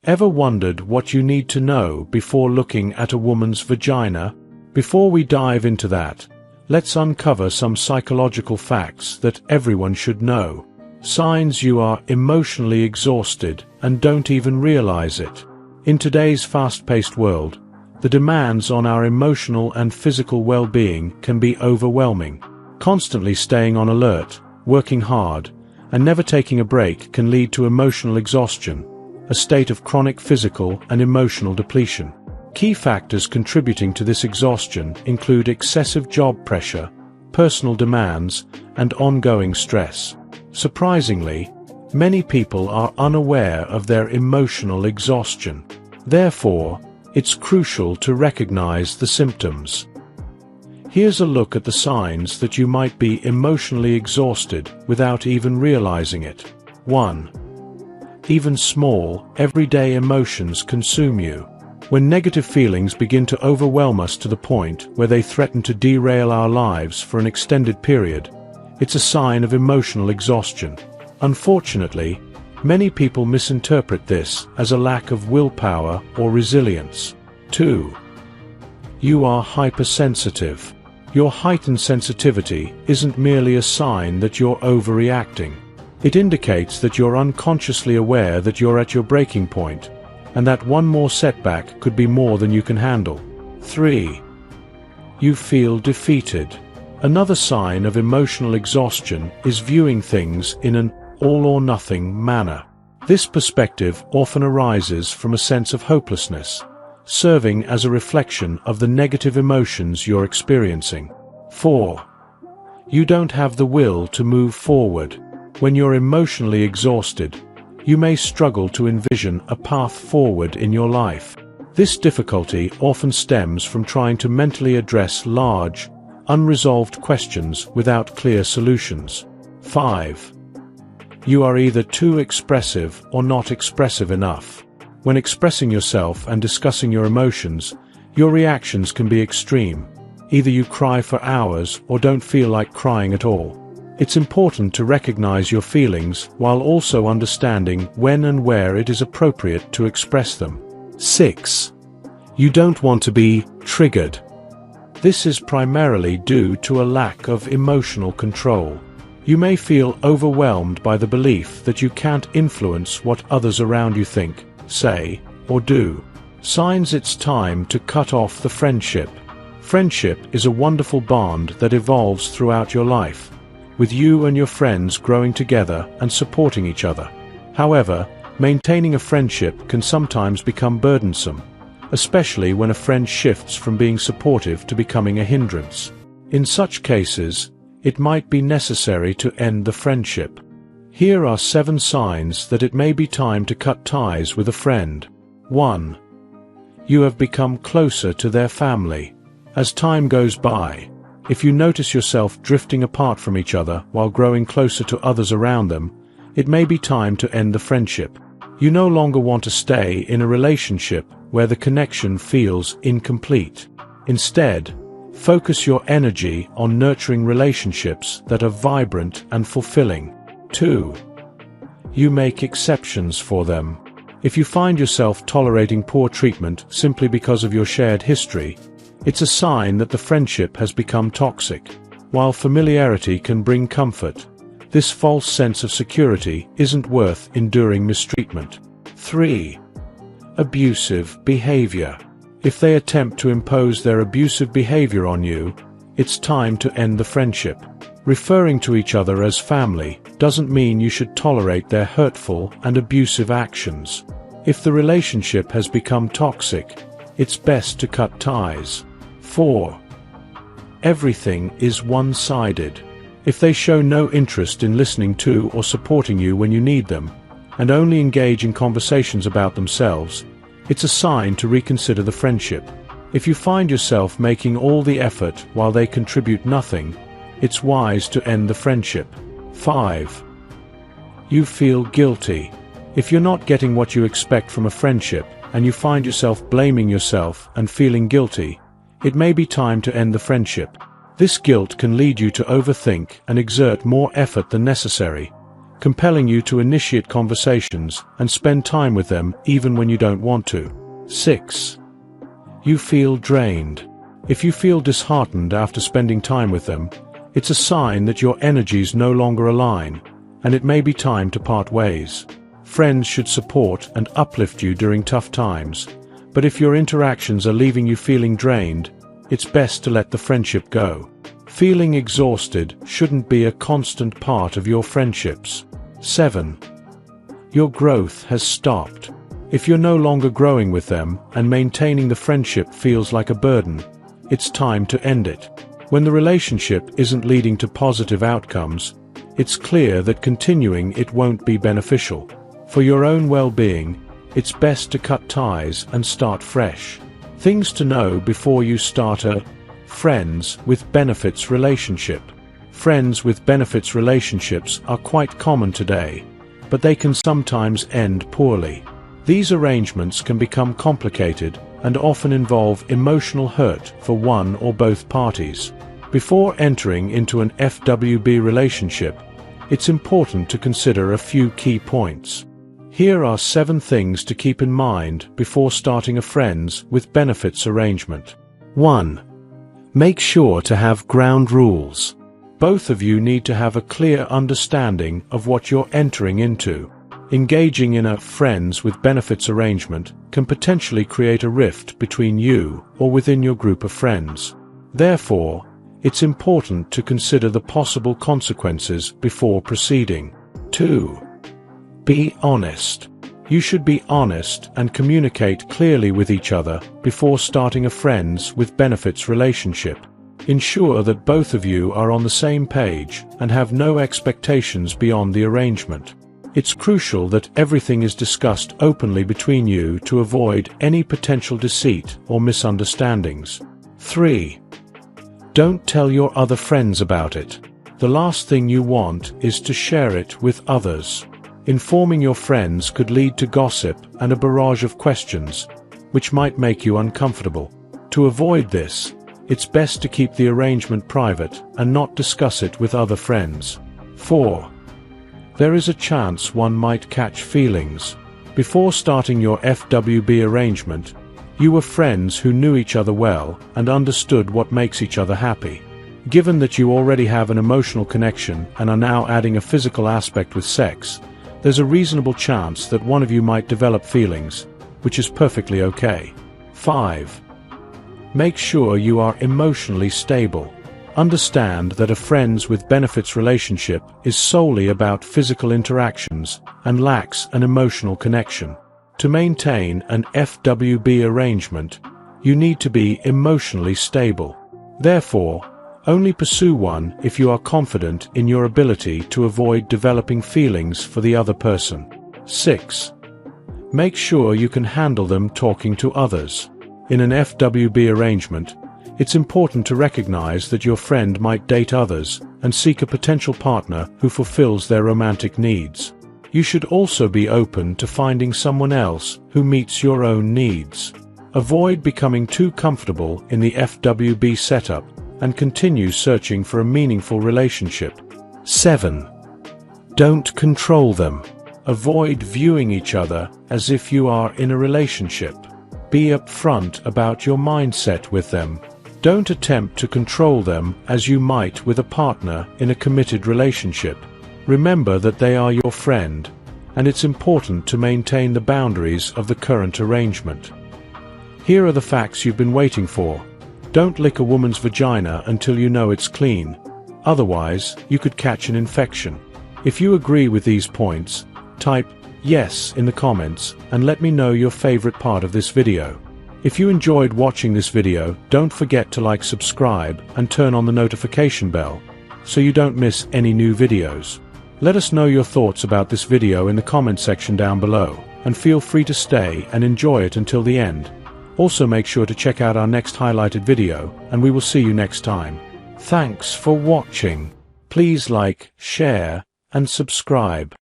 Ever wondered what you need to know before looking at a woman's vagina? Before we dive into that, let's uncover some psychological facts that everyone should know. Signs you are emotionally exhausted and don't even realize it. In today's fast-paced world, the demands on our emotional and physical well-being can be overwhelming. Constantly staying on alert, working hard, and never taking a break can lead to emotional exhaustion, a state of chronic physical and emotional depletion. Key factors contributing to this exhaustion include excessive job pressure, personal demands, and ongoing stress. Surprisingly, many people are unaware of their emotional exhaustion. Therefore, it's crucial to recognize the symptoms. Here's a look at the signs that you might be emotionally exhausted without even realizing it. 1. Even small, everyday emotions consume you. When negative feelings begin to overwhelm us to the point where they threaten to derail our lives for an extended period, it's a sign of emotional exhaustion. Unfortunately, many people misinterpret this as a lack of willpower or resilience. 2. You are hypersensitive. Your heightened sensitivity isn't merely a sign that you're overreacting. It indicates that you're unconsciously aware that you're at your breaking point, and that one more setback could be more than you can handle. 3. You feel defeated. Another sign of emotional exhaustion is viewing things in an all-or-nothing manner. This perspective often arises from a sense of hopelessness, serving as a reflection of the negative emotions you're experiencing. 4. You don't have the will to move forward. When you're emotionally exhausted, you may struggle to envision a path forward in your life. This difficulty often stems from trying to mentally address large, unresolved questions without clear solutions. 5. You are either too expressive or not expressive enough. When expressing yourself and discussing your emotions, your reactions can be extreme. Either you cry for hours or don't feel like crying at all. It's important to recognize your feelings while also understanding when and where it is appropriate to express them. 6. You don't want to be triggered. This is primarily due to a lack of emotional control. You may feel overwhelmed by the belief that you can't influence what others around you think, say, or do. Signs it's time to cut off the friendship. Friendship is a wonderful bond that evolves throughout your life, with you and your friends growing together and supporting each other. However, maintaining a friendship can sometimes become burdensome, especially when a friend shifts from being supportive to becoming a hindrance. In such cases, it might be necessary to end the friendship. Here are 7 signs that it may be time to cut ties with a friend. 1. You have become closer to their family. As time goes by, if you notice yourself drifting apart from each other while growing closer to others around them, it may be time to end the friendship. You no longer want to stay in a relationship where the connection feels incomplete. Instead, focus your energy on nurturing relationships that are vibrant and fulfilling. 2. You make exceptions for them. If you find yourself tolerating poor treatment simply because of your shared history, it's a sign that the friendship has become toxic. While familiarity can bring comfort, this false sense of security isn't worth enduring mistreatment. 3. Abusive behavior. If they attempt to impose their abusive behavior on you, it's time to end the friendship. Referring to each other as family doesn't mean you should tolerate their hurtful and abusive actions. If the relationship has become toxic, it's best to cut ties. 4. Everything is one-sided. If they show no interest in listening to or supporting you when you need them, and only engage in conversations about themselves, it's a sign to reconsider the friendship. If you find yourself making all the effort while they contribute nothing, it's wise to end the friendship. 5. You feel guilty. If you're not getting what you expect from a friendship, and you find yourself blaming yourself and feeling guilty, it may be time to end the friendship. This guilt can lead you to overthink and exert more effort than necessary, compelling you to initiate conversations and spend time with them even when you don't want to. 6. You feel drained. If you feel disheartened after spending time with them, it's a sign that your energies no longer align, and it may be time to part ways. Friends should support and uplift you during tough times, but if your interactions are leaving you feeling drained, it's best to let the friendship go. Feeling exhausted shouldn't be a constant part of your friendships. 7. Your growth has stopped. If you're no longer growing with them and maintaining the friendship feels like a burden, it's time to end it. When the relationship isn't leading to positive outcomes, it's clear that continuing it won't be beneficial. For your own well-being, it's best to cut ties and start fresh. Things to know before you start a friends with benefits relationship. Friends with benefits relationships are quite common today, but they can sometimes end poorly. These arrangements can become complicated and often involve emotional hurt for one or both parties. Before entering into an FWB relationship, it's important to consider a few key points. Here are 7 things to keep in mind before starting a friends with benefits arrangement. 1. Make sure to have ground rules. Both of you need to have a clear understanding of what you're entering into. Engaging in a friends with benefits arrangement can potentially create a rift between you or within your group of friends. Therefore, it's important to consider the possible consequences before proceeding. 2. Be honest. You should be honest and communicate clearly with each other before starting a friends with benefits relationship. Ensure that both of you are on the same page and have no expectations beyond the arrangement. It's crucial that everything is discussed openly between you to avoid any potential deceit or misunderstandings. 3. Don't tell your other friends about it. The last thing you want is to share it with others. Informing your friends could lead to gossip and a barrage of questions, which might make you uncomfortable. To avoid this, it's best to keep the arrangement private and not discuss it with other friends. 4. There is a chance one might catch feelings. Before starting your FWB arrangement, you were friends who knew each other well and understood what makes each other happy. Given that you already have an emotional connection and are now adding a physical aspect with sex, there's a reasonable chance that one of you might develop feelings, which is perfectly okay. 5. Make sure you are emotionally stable. Understand that a friends with benefits relationship is solely about physical interactions and lacks an emotional connection. To maintain an FWB arrangement, you need to be emotionally stable. Therefore, only pursue one if you are confident in your ability to avoid developing feelings for the other person. 6. Make sure you can handle them talking to others. In an FWB arrangement, it's important to recognize that your friend might date others and seek a potential partner who fulfills their romantic needs. You should also be open to finding someone else who meets your own needs. Avoid becoming too comfortable in the FWB setup and continue searching for a meaningful relationship. 7. Don't control them. Avoid viewing each other as if you are in a relationship. Be upfront about your mindset with them. Don't attempt to control them as you might with a partner in a committed relationship. Remember that they are your friend, and it's important to maintain the boundaries of the current arrangement. Here are the facts you've been waiting for. Don't lick a woman's vagina until you know it's clean. Otherwise, you could catch an infection. If you agree with these points, type yes in the comments and let me know your favorite part of this video. If you enjoyed watching this video, don't forget to subscribe and turn on the notification bell so you don't miss any new videos. Let us know your thoughts about this video in the comment section down below, and feel free to stay and enjoy it until the end. Also make sure to check out our next highlighted video, and we will see you next time. Thanks for watching. Please like, share, and subscribe.